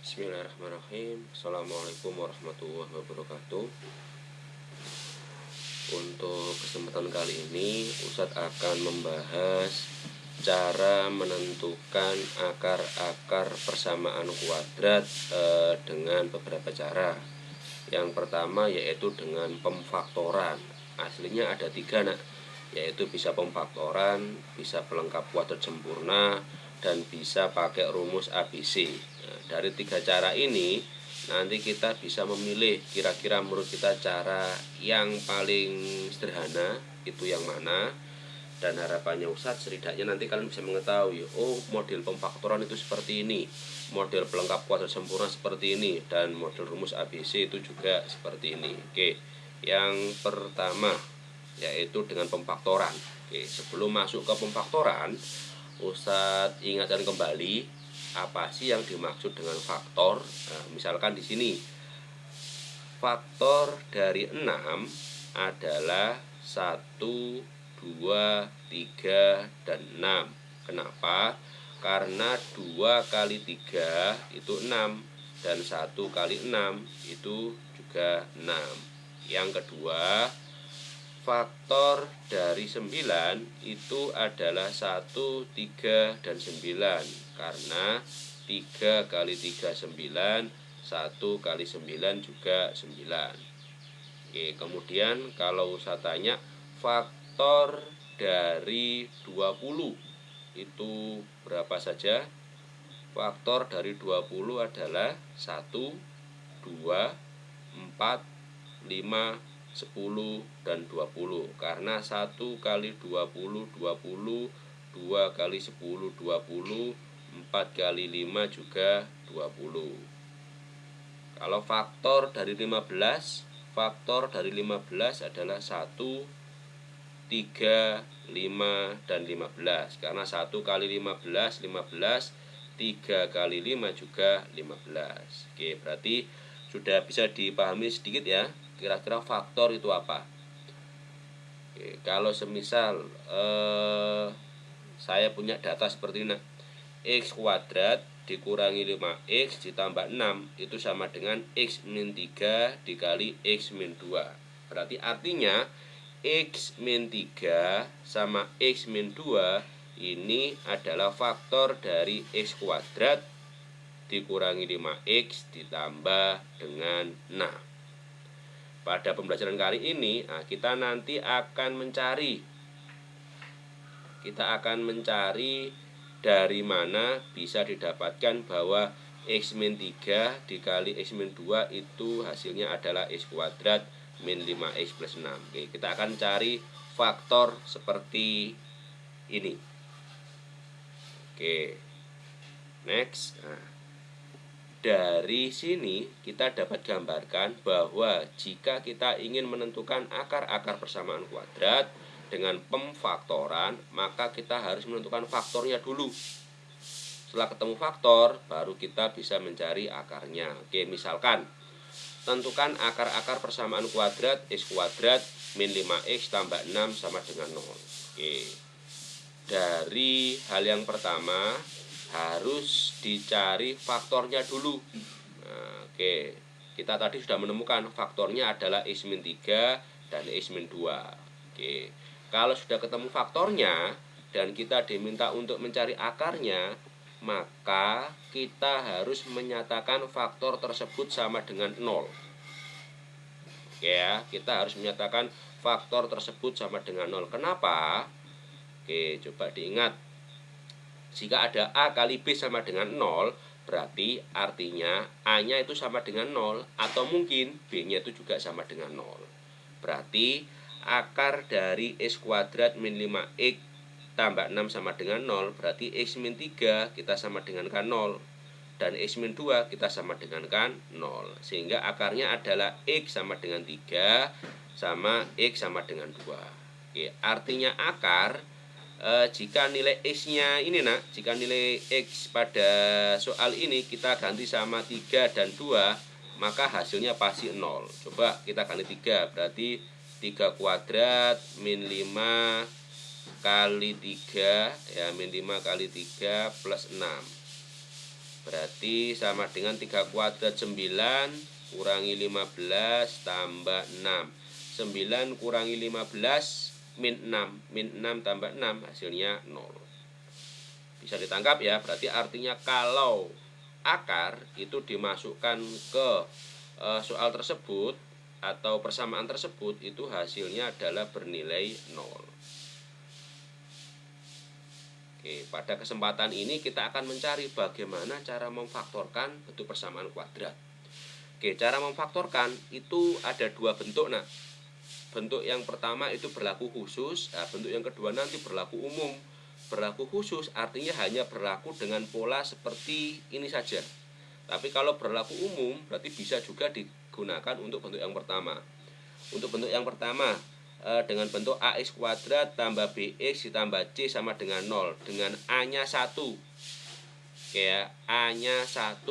Bismillahirrahmanirrahim. Assalamualaikum warahmatullahi wabarakatuh. Untuk kesempatan kali ini Ustadz akan membahas cara menentukan akar-akar persamaan kuadrat dengan beberapa cara. Yang pertama yaitu dengan pemfaktoran. Aslinya ada 3 nak, yaitu bisa pemfaktoran, bisa pelengkap kuadrat sempurna, dan bisa pakai rumus ABC. Nah, dari 3 cara ini nanti kita bisa memilih kira-kira menurut kita cara yang paling sederhana itu yang mana. Dan harapannya Ustadz setidaknya nanti kalian bisa mengetahui, oh model pemfaktoran itu seperti ini, model pelengkap kuadrat sempurna seperti ini, dan model rumus ABC itu juga seperti ini. Oke, yang pertama yaitu dengan pemfaktoran. Oke, sebelum masuk ke pemfaktoran, Ustadz ingatkan kembali apa sih yang dimaksud dengan faktor. Nah, misalkan di sini faktor dari 6 adalah 1, 2, 3, dan 6. Kenapa? Karena 2 kali 3 itu 6, dan 1 kali 6 itu juga 6. Yang kedua, faktor dari 9 itu adalah 1, 3, dan 9. Karena 3 kali 3 9, 1 kali 9 juga 9. Oke, kemudian kalau saya tanya faktor dari 20 itu berapa saja? Faktor dari 20 adalah 1, 2, 4, 5, 10, dan 20. Karena 1 kali 20, 20, 2 kali 10, 20, 4 kali 5 juga 20. Kalau faktor dari 15, faktor dari 15 adalah 1, 3, 5, dan 15. Karena 1 kali 15, 15, 3 kali 5 juga 15. Oke, berarti sudah bisa dipahami sedikit ya, kira-kira faktor itu apa. Oke, kalau semisal saya punya data seperti ini, x kuadrat dikurangi 5x ditambah 6 itu sama dengan x min 3 dikali x min 2. Berarti artinya x min 3 sama x min 2 ini adalah faktor dari x kuadrat dikurangi 5x ditambah dengan 6. Pada pembelajaran kali ini kita nanti akan mencari dari mana bisa didapatkan bahwa x min 3 dikali x min 2 itu hasilnya adalah x kuadrat min 5x plus 6. Oke, kita akan cari faktor seperti ini. Oke, next. Dari sini kita dapat gambarkan bahwa jika kita ingin menentukan akar-akar persamaan kuadrat dengan pemfaktoran, maka kita harus menentukan faktornya dulu. Setelah ketemu faktor, baru kita bisa mencari akarnya. Oke, misalkan tentukan akar-akar persamaan kuadrat x kuadrat min 5x tambah 6 sama dengan 0. Oke, dari hal yang pertama harus dicari faktornya dulu. Oke, kita tadi sudah menemukan faktornya adalah x min 3 dan x min 2. Oke, kalau sudah ketemu faktornya dan kita diminta untuk mencari akarnya, maka kita harus menyatakan faktor tersebut sama dengan 0. Oke ya, kita harus menyatakan faktor tersebut sama dengan 0. Kenapa? Oke, coba diingat. Jika ada A kali B sama dengan 0, berarti artinya A-nya itu sama dengan 0, atau mungkin B-nya itu juga sama dengan 0. Berarti akar dari x kuadrat min 5x tambah 6 sama dengan 0, berarti x min 3 kita sama dengan kan 0, dan x min 2 kita sama dengan kan 0. Sehingga akarnya adalah x sama dengan 3 sama x sama dengan 2. Oke, artinya akar jika nilai x-nya ini jika nilai x pada soal ini kita ganti sama 3 dan 2, maka hasilnya pasti 0. Coba kita ganti 3, berarti 3 kuadrat min 5 kali 3 ya, min 5 kali 3 plus 6. Berarti sama dengan 3 kuadrat 9 kurangi 15 tambah 6. 9 kurangi 15 min 6. Min 6 tambah 6 hasilnya 0. Bisa ditangkap ya, berarti artinya kalau akar itu dimasukkan ke soal tersebut atau persamaan tersebut, itu hasilnya adalah bernilai 0. Oke, pada kesempatan ini kita akan mencari bagaimana cara memfaktorkan bentuk persamaan kuadrat. Oke, cara memfaktorkan itu ada dua bentuk. Nah, bentuk yang pertama itu berlaku khusus, bentuk yang kedua nanti berlaku umum. Berlaku khusus artinya hanya berlaku dengan pola seperti ini saja. Tapi kalau berlaku umum berarti bisa juga digunakan untuk bentuk yang pertama. Untuk bentuk yang pertama dengan bentuk ax kuadrat tambah bx ditambah c sama dengan 0 dengan a-nya 1. Ya, a-nya 1.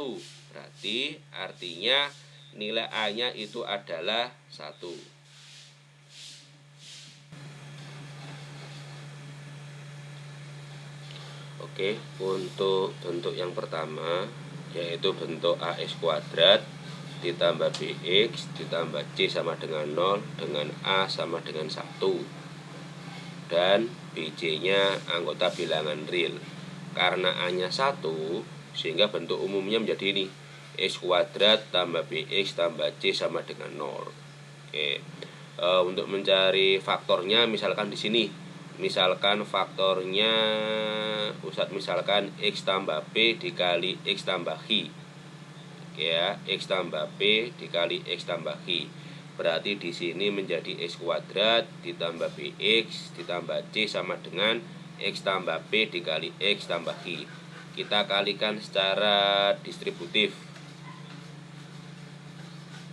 Berarti artinya nilai a-nya itu adalah 1. Oke, untuk bentuk yang pertama yaitu bentuk ax kuadrat ditambah bx ditambah c sama dengan 0 dengan a sama dengan 1 dan bc-nya anggota bilangan real. Karena a-nya 1 sehingga bentuk umumnya menjadi ini, x kuadrat tambah bx tambah c sama dengan 0. Oke. Untuk mencari faktornya misalkan di sini. Misalkan faktornya misalkan x tambah p dikali x tambah hi. Ya, x tambah p dikali x tambah hi. Berarti di sini menjadi x kuadrat ditambah bx ditambah c sama dengan x tambah p dikali x tambah hi. Kita kalikan secara distributif.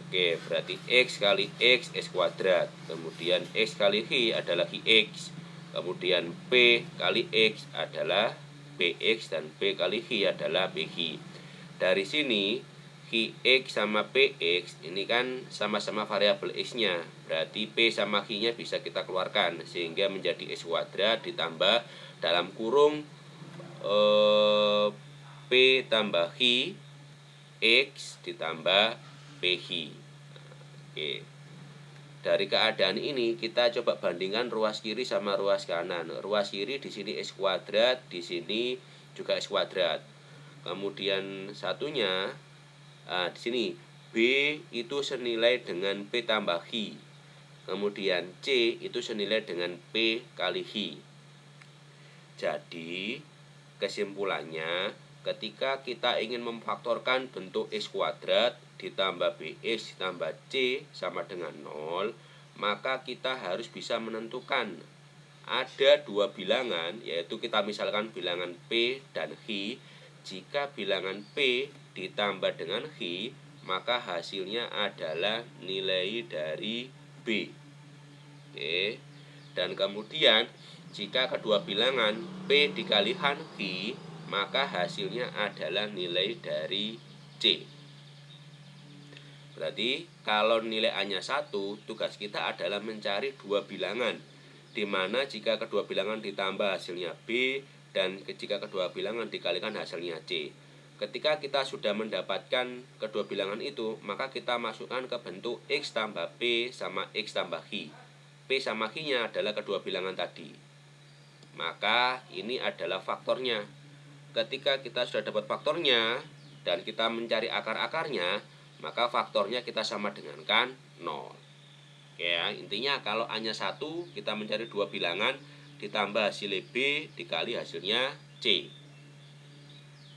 Oke, berarti x kali x kuadrat. Kemudian x kali hi adalah hi x. Kemudian p kali x adalah px dan p kali hi adalah phi. Dari sini hi x sama px ini kan sama-sama variabel x-nya. Berarti p sama hi-nya bisa kita keluarkan sehingga menjadi x kuadrat ditambah dalam kurung p tambah hi x ditambah phi. Oke. Dari keadaan ini kita coba bandingkan ruas kiri sama ruas kanan. Ruas kiri di sini x kuadrat, di sini juga x kuadrat. Kemudian satunya di sini b itu senilai dengan p tambah hi. Kemudian c itu senilai dengan p kali hi. Jadi kesimpulannya, ketika kita ingin memfaktorkan bentuk x kuadrat ditambah bx ditambah c sama dengan 0, maka kita harus bisa menentukan ada dua bilangan, yaitu kita misalkan bilangan p dan hi. Jika bilangan p ditambah dengan hi, maka hasilnya adalah nilai dari b. Oke. Dan kemudian jika kedua bilangan p dikalikan hi, maka hasilnya adalah nilai dari c. Berarti kalau nilai a-nya 1, tugas kita adalah mencari dua bilangan, di mana jika kedua bilangan ditambah hasilnya b dan jika kedua bilangan dikalikan hasilnya c. Ketika kita sudah mendapatkan kedua bilangan itu, maka kita masukkan ke bentuk x tambah p sama x tambah hi. P sama hi-nya adalah kedua bilangan tadi. Maka ini adalah faktornya. Ketika kita sudah dapat faktornya dan kita mencari akar-akarnya, maka faktornya kita sama dengankan 0. Ya, intinya kalau a-nya 1, kita mencari dua bilangan ditambah hasil b dikali hasilnya c.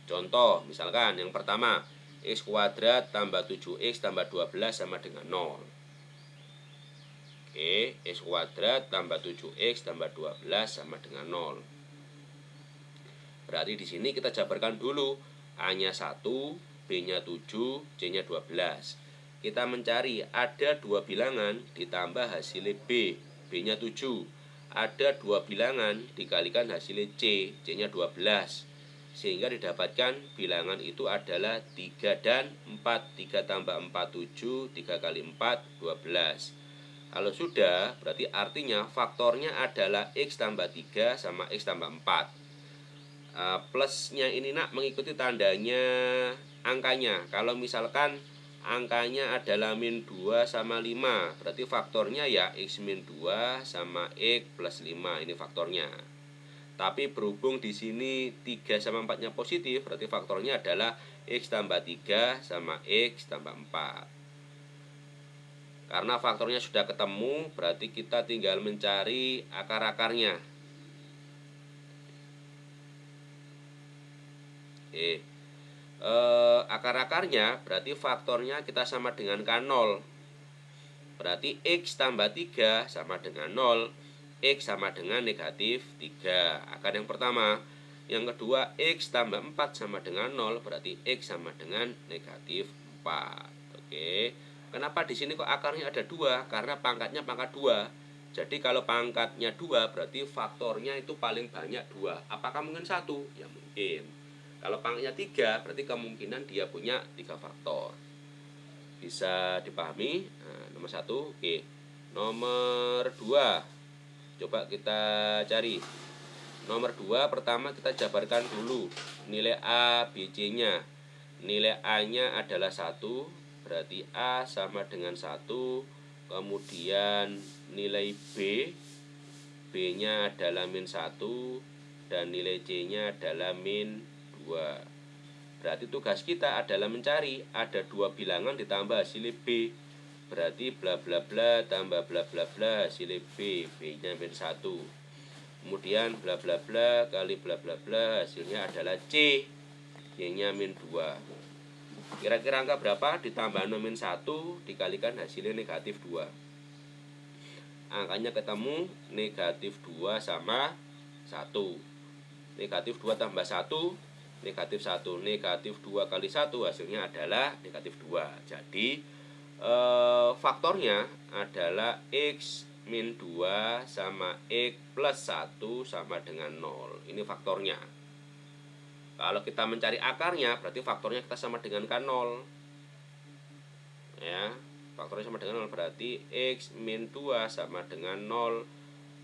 Contoh, misalkan yang pertama, x kuadrat tambah 7x tambah 12 sama dengan 0. Oke, x kuadrat tambah 7x tambah 12 sama dengan 0. Berarti di sini kita jabarkan dulu, a-nya 1, b-nya 7, c-nya 12. Kita mencari ada dua bilangan ditambah hasil b, b-nya 7. Ada dua bilangan dikalikan hasil c, c-nya 12. Sehingga didapatkan bilangan itu adalah 3 dan 4. 3 tambah 4, 7, 3 kali 4, 12. Kalau sudah, berarti artinya faktornya adalah x tambah 3 sama x tambah 4. Plusnya ini nak mengikuti tandanya angkanya. Kalau misalkan angkanya adalah min 2 sama 5, berarti faktornya ya X min 2 sama X plus 5, ini faktornya. Tapi berhubung di sini 3 sama 4-nya positif, berarti faktornya adalah X tambah 3 sama X tambah 4. Karena faktornya sudah ketemu, berarti kita tinggal mencari akar-akarnya. Akar-akarnya berarti faktornya kita sama dengan K0. Berarti X tambah 3 sama dengan 0, X sama dengan negatif 3. Akar yang pertama. Yang kedua, X tambah 4 sama dengan 0, berarti X sama dengan negatif 4. Oke. Kenapa di sini kok akarnya ada 2? Karena pangkatnya pangkat 2. Jadi kalau pangkatnya 2, berarti faktornya itu paling banyak 2. Apakah mungkin 1? Ya mungkin. Kalau pangkatnya 3, berarti kemungkinan dia punya 3 faktor. Bisa dipahami? Nah, nomor 1, oke. Nomor 2, coba kita cari. Nomor 2, pertama kita jabarkan dulu nilai A, B, C-nya. Nilai A-nya adalah 1, berarti A sama dengan 1. Kemudian nilai B, B-nya adalah min 1. Dan nilai C-nya adalah min 2. Berarti tugas kita adalah mencari ada 2 bilangan ditambah hasil B. Berarti bla bla bla tambah bla bla bla hasil B, B-nya min 1. Kemudian bla bla bla kali bla bla bla hasilnya adalah C, Y-nya min 2. Kira-kira angka berapa? Ditambah min 1 dikalikan hasilnya negatif 2. Angkanya ketemu negatif 2 sama 1. Negatif 2 tambah 1, negatif 1. Negatif 2 kali 1 hasilnya adalah negatif 2. Jadi faktornya adalah X min 2 sama X plus 1 sama dengan 0. Ini faktornya. Kalau kita mencari akarnya, berarti faktornya kita sama dengan K0. Ya, faktornya sama dengan 0, berarti X min 2 sama dengan 0,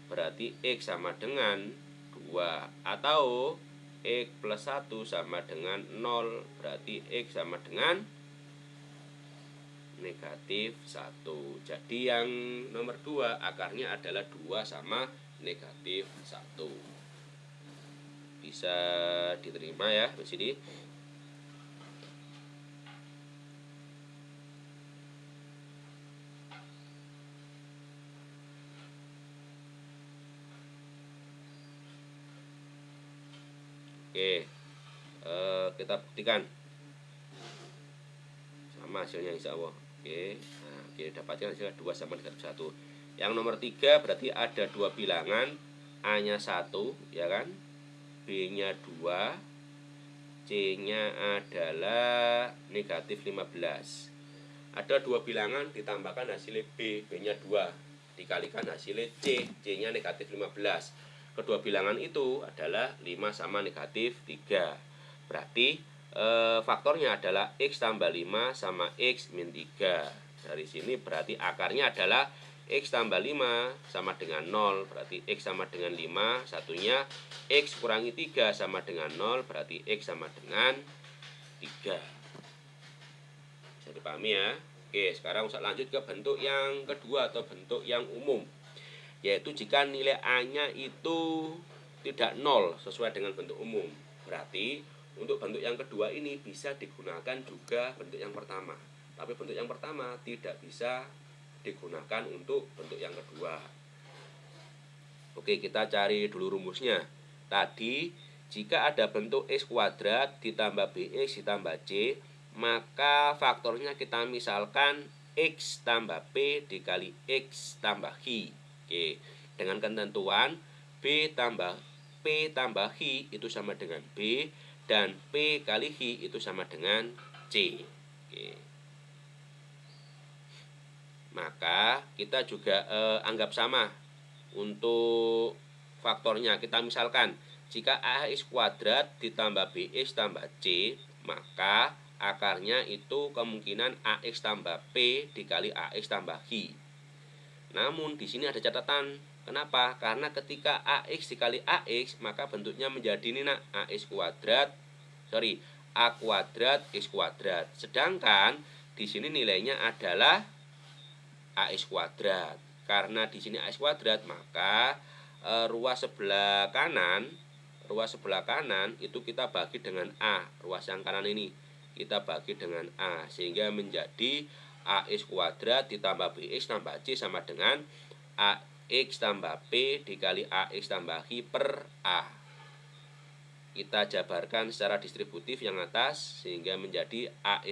berarti X sama dengan 2. Atau X plus 1 sama dengan 0, berarti X sama dengan negatif 1. Jadi yang nomor 2 akarnya adalah 2 sama negatif 1. Bisa diterima ya di sini. Oke, kita buktikan sama hasilnya insya Allah. Oke, nah, dapatkan hasilnya 2 sama negatif 1. Yang nomor 3 berarti ada 2 bilangan, A-nya 1, ya kan, B-nya 2, C-nya adalah negatif 15. Ada 2 bilangan ditambahkan hasilnya B, B-nya 2, dikalikan hasilnya C, C-nya negatif 15. Kedua bilangan itu adalah 5 sama negatif 3. Berarti faktornya adalah X tambah 5 sama X min 3. Dari sini berarti akarnya adalah X tambah 5 sama dengan 0, berarti X sama dengan 5. Satunya X kurangi 3 sama dengan 0, berarti X sama dengan 3. Bisa dipahami ya. Oke, sekarang usah lanjut ke bentuk yang kedua atau bentuk yang umum, yaitu jika nilai A-nya itu tidak 0 sesuai dengan bentuk umum. Berarti untuk bentuk yang kedua ini bisa digunakan juga bentuk yang pertama. Tapi bentuk yang pertama tidak bisa digunakan untuk bentuk yang kedua. Oke, kita cari dulu rumusnya. Tadi jika ada bentuk X kuadrat ditambah BX ditambah C, maka faktornya kita misalkan X tambah P dikali X tambah Hi. Oke, dengan ketentuan B tambah P tambah Hi itu sama dengan B, dan P kali Hi itu sama dengan C. Oke. Maka kita juga anggap sama untuk faktornya. Kita misalkan jika AX kuadrat ditambah BX tambah C, maka akarnya itu kemungkinan AX tambah P dikali AX tambah Hi. Namun di sini ada catatan, Kenapa? Karena ketika AX dikali AX, maka bentuknya menjadi ini nak, AX kuadrat, A kuadrat X kuadrat. Sedangkan di sini nilainya adalah AX kuadrat. Karena di sini AX kuadrat, maka ruas sebelah kanan itu kita bagi dengan A. Ruas yang kanan ini kita bagi dengan A, sehingga menjadi AX kuadrat ditambah BX tambah C sama dengan AX tambah P dikali AX tambah I per A. Kita jabarkan secara distributif yang atas, sehingga menjadi A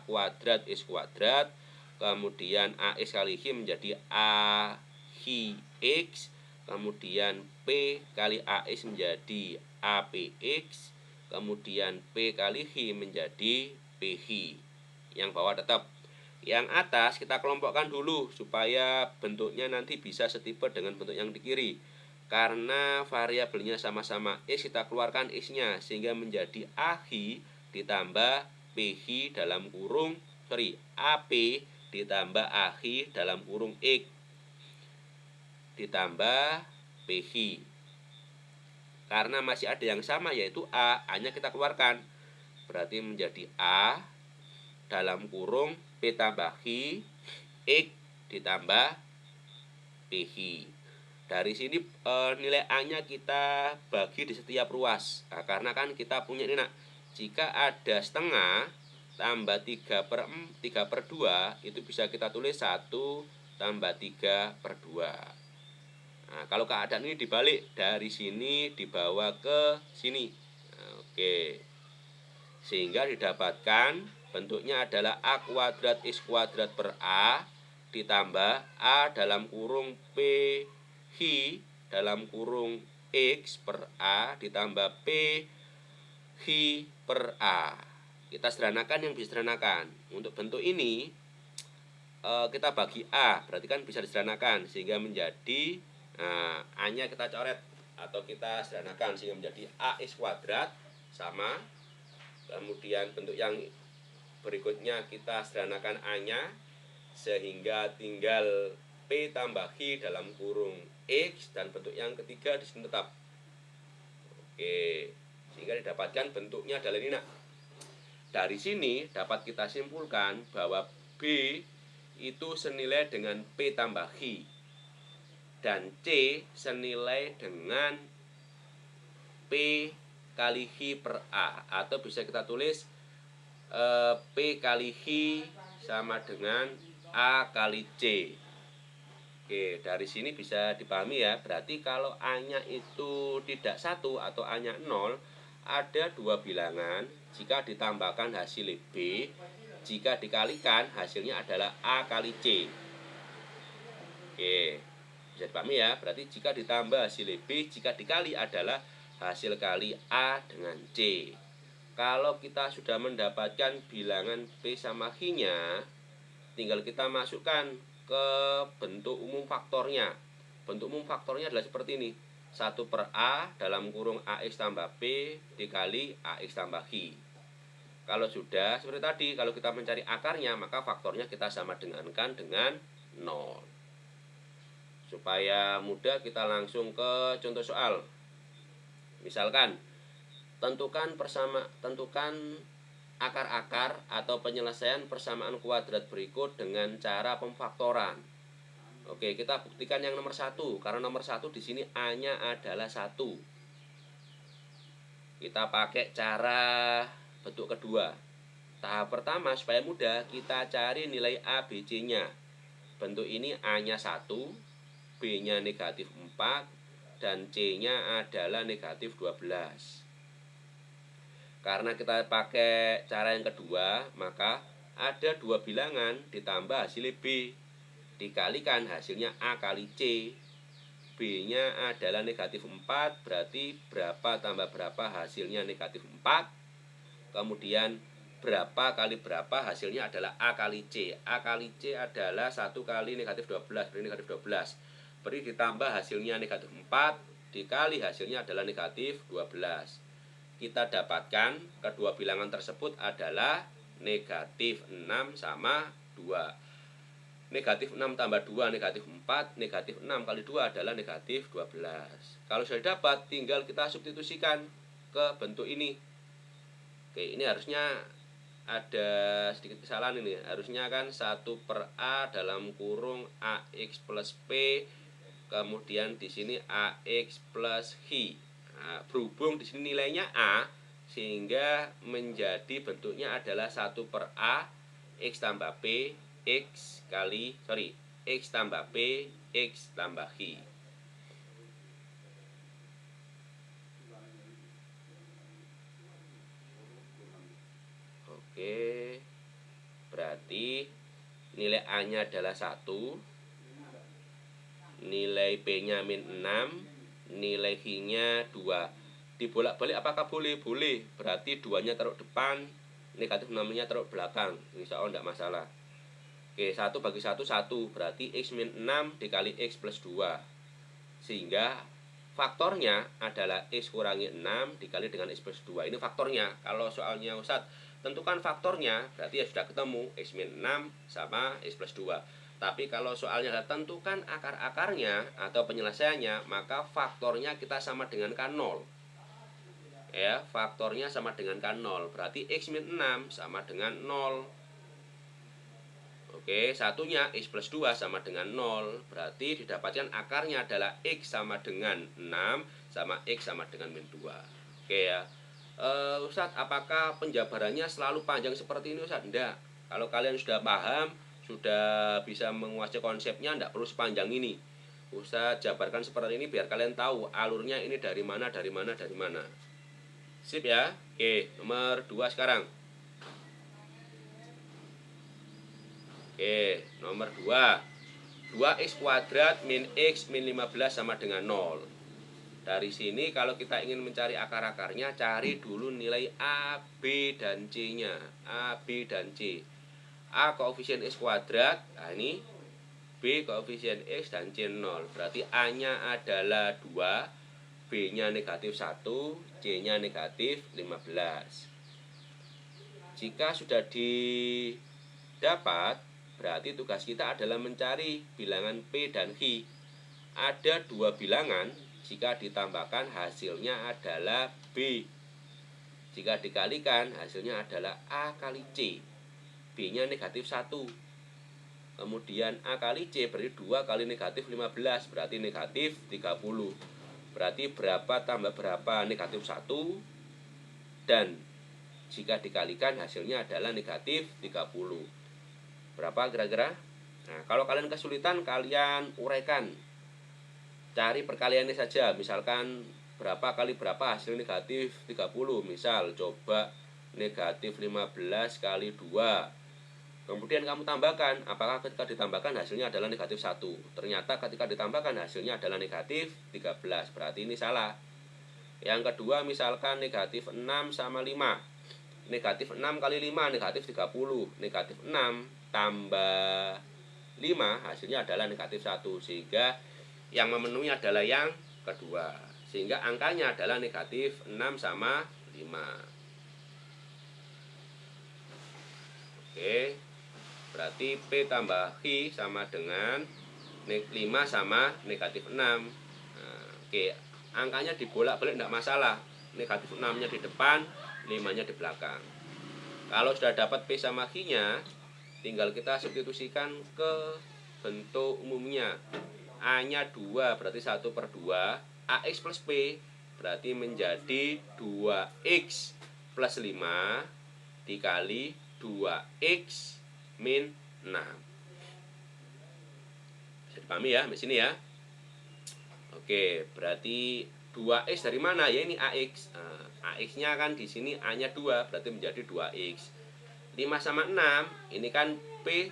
kuadrat X kuadrat, kemudian AX kali I menjadi A I X, kemudian P kali AX menjadi APX, kemudian P kali I menjadi PI. Yang bawah tetap, yang atas kita kelompokkan dulu supaya bentuknya nanti bisa setipe dengan bentuk yang di kiri. Karena variabelnya sama-sama X, kita keluarkan X-nya, sehingga menjadi AHI ditambah PI dalam kurung AP ditambah AHI dalam kurung X ditambah PI. Karena masih ada yang sama yaitu A-nya kita keluarkan. Berarti menjadi A dalam kurung P tambah I X ditambah PI. Dari sini nilai A-nya kita bagi di setiap ruas. Nah, karena kan kita punya ini nak, jika ada setengah tambah 3/2 itu bisa kita tulis 1 tambah 3/2. Nah, kalau keadaan ini dibalik, dari sini dibawa ke sini. Nah, oke. Sehingga didapatkan bentuknya adalah A kuadrat X kuadrat per A ditambah A dalam kurung P I dalam kurung X per A ditambah P I per A. Kita sederhanakan yang bisa sederhanakan. Untuk bentuk ini kita bagi A, berarti kan bisa disederhanakan sehingga menjadi A-nya kita coret atau kita sederhanakan sehingga menjadi AX kuadrat sama. Kemudian bentuk yang berikutnya kita sederhanakan A-nya sehingga tinggal P tambah I dalam kurung X, dan bentuk yang ketiga di sini tetap. Oke, sehingga didapatkan bentuknya adalah ini. Dari sini dapat kita simpulkan bahwa B itu senilai dengan P tambah I dan C senilai dengan P kali I per A, atau bisa kita tulis P kali I sama dengan A kali C. Oke, dari sini bisa dipahami ya. Berarti kalau A-nya itu tidak 1 atau A-nya 0, ada dua bilangan. Jika ditambahkan hasil B, jika dikalikan hasilnya adalah A kali C. Oke, bisa dipahami ya. Berarti jika ditambah hasil B, jika dikali adalah hasil kali A dengan C. Kalau kita sudah mendapatkan bilangan P sama I-nya, tinggal kita masukkan ke bentuk umum faktornya. Bentuk umum faktornya adalah seperti ini. 1 per A dalam kurung AX tambah P dikali AX tambah I. Kalau sudah seperti tadi, kalau kita mencari akarnya, maka faktornya kita sama dengankan dengan 0. Supaya mudah, kita langsung ke contoh soal. Misalkan tentukan akar-akar atau penyelesaian persamaan kuadrat berikut dengan cara pemfaktoran. Oke, kita buktikan yang nomor 1. Karena nomor 1 di sini A-nya adalah 1. Kita pakai cara bentuk kedua. Tahap pertama supaya mudah, kita cari nilai A, B, C-nya. Bentuk ini A-nya 1, B-nya negatif 4, dan C-nya adalah negatif 12. Karena kita pakai cara yang kedua, maka ada dua bilangan ditambah hasil B, dikalikan hasilnya A kali C. B-nya adalah negatif 4, berarti berapa tambah berapa hasilnya negatif 4. Kemudian berapa kali berapa hasilnya adalah A kali C. A kali C adalah 1 kali negatif 12, berarti negatif 12. Beri ditambah hasilnya negatif 4, dikali hasilnya adalah negatif 12. Kita dapatkan kedua bilangan tersebut adalah negatif 6 sama 2. Negatif 6 tambah 2 negatif 4, negatif 6 kali 2 adalah negatif 12. Kalau sudah dapat, tinggal kita substitusikan ke bentuk ini. Oke, ini harusnya ada sedikit kesalahan ini. Harusnya kan 1 per A dalam kurung AX plus P, kemudian di sini AX plus Hi. Nah, berhubung di sini nilainya A, sehingga menjadi bentuknya adalah 1 per A X tambah P X tambah P X tambah Hi. Oke, berarti nilai A-nya adalah 1, nilai P-nya min 6, nilai Hi-nya 2. Dibolak-balik apakah boleh? Boleh. Berarti 2-nya taruh depan, negatif 6-nya taruh belakang. Insya Allah tidak masalah. Oke, 1 bagi 1, 1. Berarti X min 6 dikali X plus 2. Sehingga faktornya adalah X kurangi 6 dikali dengan X plus 2. Ini faktornya. Kalau soalnya Ustadz, tentukan faktornya, berarti ya sudah ketemu X min 6 sama X plus 2. Tapi kalau soalnya tentukan akar-akarnya atau penyelesaiannya, maka faktornya kita sama dengan K0. Ya, faktornya sama dengan K0. Berarti X min 6 sama dengan 0. Oke, satunya X plus 2 sama dengan 0. Berarti didapatkan akarnya adalah X sama dengan 6 sama X sama dengan min 2. Oke ya. Ustadz, apakah penjabarannya selalu panjang seperti ini Ustadz? Enggak. Kalau kalian sudah paham, sudah bisa menguasai konsepnya, enggak perlu sepanjang ini. Ustadz jabarkan seperti ini biar kalian tahu alurnya ini dari mana, dari mana, dari mana. Sip ya. Oke, nomor 2 sekarang. Oke, nomor 2. 2x kuadrat min x min 15 sama dengan 0. Dari sini kalau kita ingin mencari akar-akarnya, cari dulu nilai A, B, dan C-nya. A, B, dan C. A koefisien x kuadrat, nah ini. B koefisien x dan C 0. Berarti A-nya adalah 2, B-nya negatif 1, C-nya negatif 15. Jika sudah didapat, berarti tugas kita adalah mencari bilangan P dan Hi. Ada 2 bilangan, jika ditambahkan hasilnya adalah B. Jika dikalikan hasilnya adalah A kali C. B-nya negatif 1. Kemudian A kali C berarti 2 kali negatif 15, berarti negatif 30. Berarti berapa tambah berapa? Negatif 1. Dan jika dikalikan hasilnya adalah negatif 30. Berapa kira-kira? Nah, kalau kalian kesulitan, kalian uraikan. Cari perkaliannya saja. Misalkan berapa kali berapa hasil negatif 30. Misal coba negatif 15 kali 2. Kemudian kamu tambahkan, apakah ketika ditambahkan hasilnya adalah negatif 1. Ternyata ketika ditambahkan hasilnya adalah negatif 13. Berarti ini salah. Yang kedua misalkan negatif 6 sama 5. Negatif 6 kali 5 negatif 30. Negatif 6 tambah 5 hasilnya adalah negatif 1. Sehingga yang memenuhi adalah yang kedua. Sehingga angkanya adalah negatif 6 sama 5. Oke. Berarti P tambah Hi sama dengan 5 sama negatif 6. Nah, oke. Angkanya dibolak-balik tidak masalah. Negatif 6-nya di depan, 5-nya di belakang. Kalau sudah dapat P sama Hi-nya, tinggal kita substitusikan ke bentuk umumnya. A-nya 2 berarti 1 per 2. AX plus P berarti menjadi 2X plus 5 dikali 2X min 6. Bisa dipahami ya, di sini ya. Oke, berarti 2X dari mana? Ya ini AX. Nah, AX-nya kan di sini A-nya 2 berarti menjadi 2X. 5 sama 6 ini kan P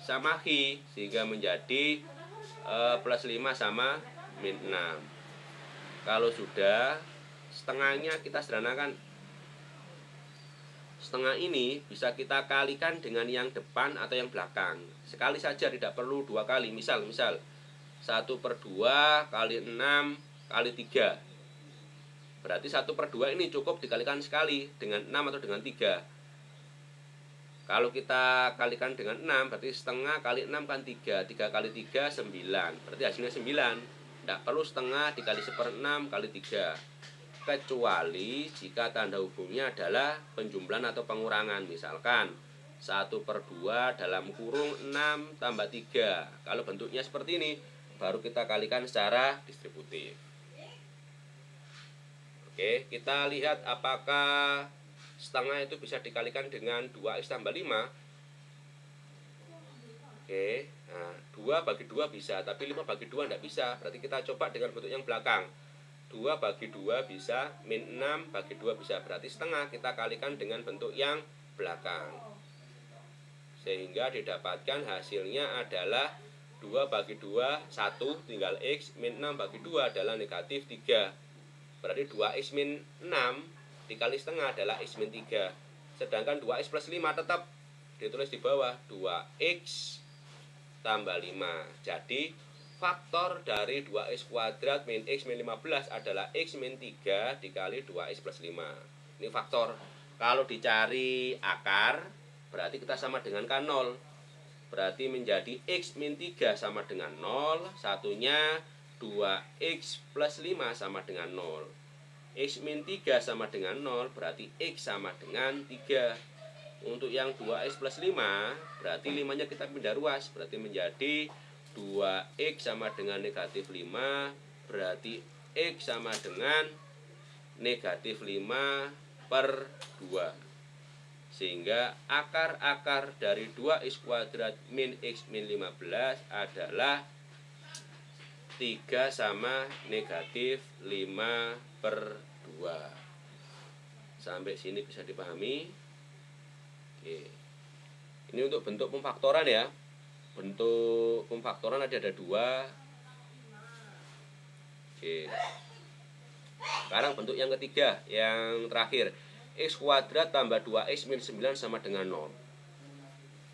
sama Hi sehingga menjadi plus 5 sama min 6. Kalau sudah, setengahnya kita sederhanakan. Setengah ini bisa kita kalikan dengan yang depan atau yang belakang. Sekali saja, tidak perlu 2 kali. Misal 1 per 2 kali 6 kali 3. Berarti 1 per 2 ini cukup dikalikan sekali dengan 6 atau dengan 3. Kalau kita kalikan dengan 6, berarti setengah kali 6 kan 3. 3 kali 3, 9. Berarti hasilnya 9. Tidak perlu setengah dikali 1/6 kali 3. Kecuali jika tanda hubungnya adalah penjumlahan atau pengurangan. Misalkan 1/2 dalam kurung 6 tambah 3. Kalau bentuknya seperti ini, baru kita kalikan secara distributif. Oke, kita lihat apakah setengah itu bisa dikalikan dengan 2x tambah 5. Oke, nah 2 bagi 2 bisa, tapi 5 bagi 2 tidak bisa. Berarti kita coba dengan bentuk yang belakang. 2 bagi 2 bisa, min 6 bagi 2 bisa. Berarti setengah kita kalikan dengan bentuk yang belakang. Sehingga didapatkan hasilnya adalah 2 bagi 2, 1 tinggal x, min 6 bagi 2 adalah negatif 3. Berarti 2x min 6 dikali setengah adalah x min 3. Sedangkan 2x plus 5 tetap ditulis di bawah 2x tambah 5. Jadi faktor dari 2x kuadrat min x min 15 adalah x min 3 dikali 2x plus 5. Ini faktor. Kalau dicari akar, berarti kita sama dengan K0. Berarti menjadi x min 3 sama dengan 0. Satunya 2x plus 5 sama dengan 0. X min 3 sama dengan 0, berarti x sama dengan 3. Untuk yang 2x plus 5, berarti 5-nya kita pindah ruas. Berarti menjadi 2x sama dengan negatif 5. Berarti x sama dengan negatif 5/2. Sehingga akar-akar dari 2x kuadrat min x min 15 adalah 3 sama negatif 5/2. Sampai sini bisa dipahami? Oke. Ini untuk bentuk pemfaktoran ya. Bentuk pemfaktoran ada 2. Oke. Sekarang bentuk yang ketiga, yang terakhir. X kuadrat tambah 2x min 9 sama dengan 0.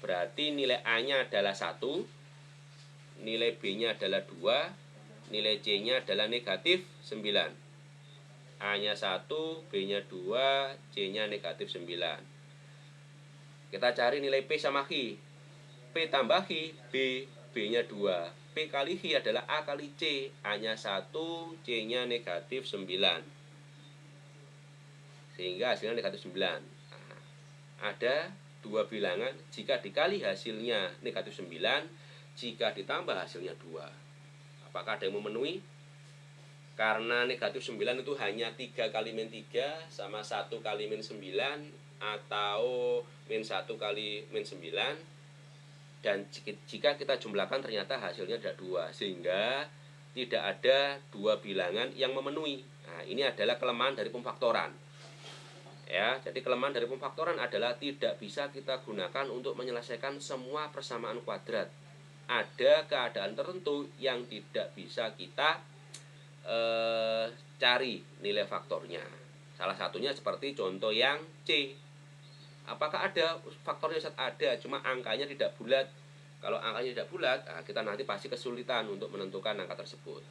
Berarti nilai A-nya adalah 1, nilai B-nya adalah 2, nilai C-nya adalah negatif 9. A-nya 1, B-nya 2, C-nya negatif 9. Kita cari nilai P sama Q. P tambah Q, B, B-nya 2. P kali Q adalah A kali C. A-nya 1, C-nya negatif 9. Sehingga hasilnya negatif 9. Nah, ada dua bilangan, jika dikali hasilnya negatif 9, jika ditambah hasilnya 2. Apakah ada yang memenuhi? Karena negatif 9 itu hanya 3 kali min 3 sama 1 kali min 9 atau min 1 kali min 9. Dan jika kita jumlahkan ternyata hasilnya ada 2. Sehingga tidak ada dua bilangan yang memenuhi. Nah, ini adalah kelemahan dari pemfaktoran. Ya, jadi kelemahan dari pemfaktoran adalah tidak bisa kita gunakan untuk menyelesaikan semua persamaan kuadrat. Ada keadaan tertentu yang tidak bisa kita cari nilai faktornya. Salah satunya seperti contoh yang C. Apakah ada faktornya? Ada, cuma angkanya tidak bulat. Kalau angkanya tidak bulat, nah kita nanti pasti kesulitan untuk menentukan angka tersebut.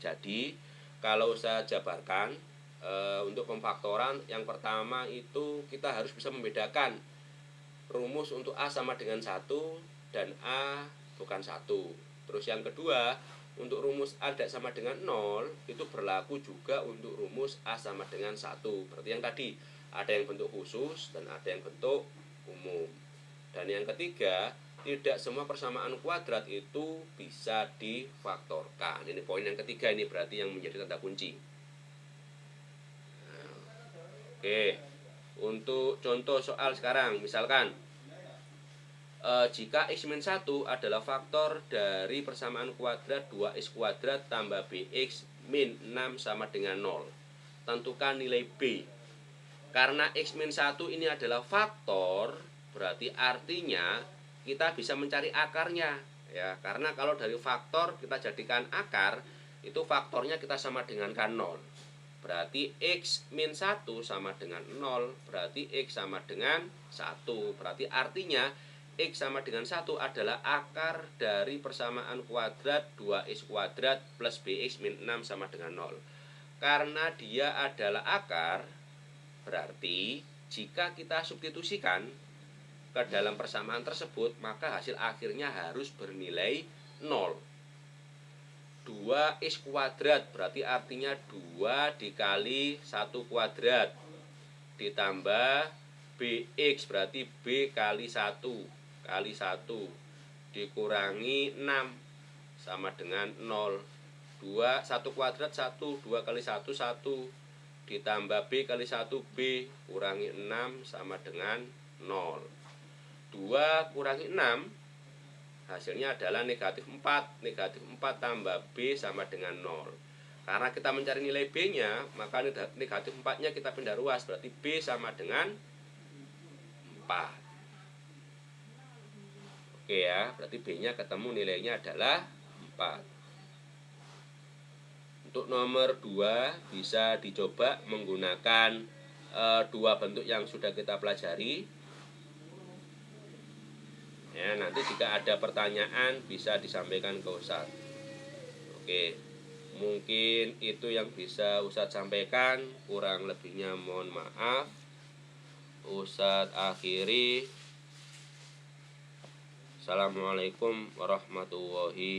Jadi kalau saya jabarkan, untuk pemfaktoran yang pertama itu kita harus bisa membedakan rumus untuk A sama dengan 1 dan A bukan 1. Terus yang kedua, untuk rumus A tidak sama dengan 0 itu berlaku juga untuk rumus A sama dengan 1. Berarti yang tadi ada yang bentuk khusus dan ada yang bentuk umum. Dan yang ketiga, tidak semua persamaan kuadrat itu bisa difaktorkan. Ini poin yang ketiga, ini berarti yang menjadi tanda kunci. Oke, untuk contoh soal sekarang, misalkan jika x min 1 adalah faktor dari persamaan kuadrat 2x kuadrat tambah bx min 6 sama dengan 0. Tentukan nilai b. Karena x min 1 ini adalah faktor, berarti artinya kita bisa mencari akarnya. Ya, karena kalau dari faktor kita jadikan akar, itu faktornya kita sama dengan K0. Berarti x min 1 sama dengan 0, berarti x sama dengan 1. Berarti artinya x sama dengan 1 adalah akar dari persamaan kuadrat 2x kuadrat plus bx min 6 sama dengan 0. Karena dia adalah akar, berarti jika kita substitusikan, ke dalam persamaan tersebut, maka hasil akhirnya harus bernilai 0. 2x kuadrat berarti artinya 2 dikali 1 kuadrat ditambah bx berarti b kali 1 dikurangi 6 sama dengan 0. 1 kuadrat 1, 2 kali 1 1 ditambah b kali 1 b kurangi 6 sama dengan 0. 2 kurangi 6 hasilnya adalah negatif 4. Negatif 4 tambah B sama dengan 0. Karena kita mencari nilai B-nya, maka negatif 4-nya kita pindah ruas. Berarti B sama dengan 4. Oke ya, berarti B-nya ketemu nilainya adalah 4. Untuk nomor 2 bisa dicoba menggunakan dua bentuk yang sudah kita pelajari. Ya, nanti jika ada pertanyaan bisa disampaikan ke Ustadz. Oke, mungkin itu yang bisa Ustadz sampaikan. Kurang lebihnya mohon maaf. Ustadz akhiri. Assalamualaikum warahmatullahi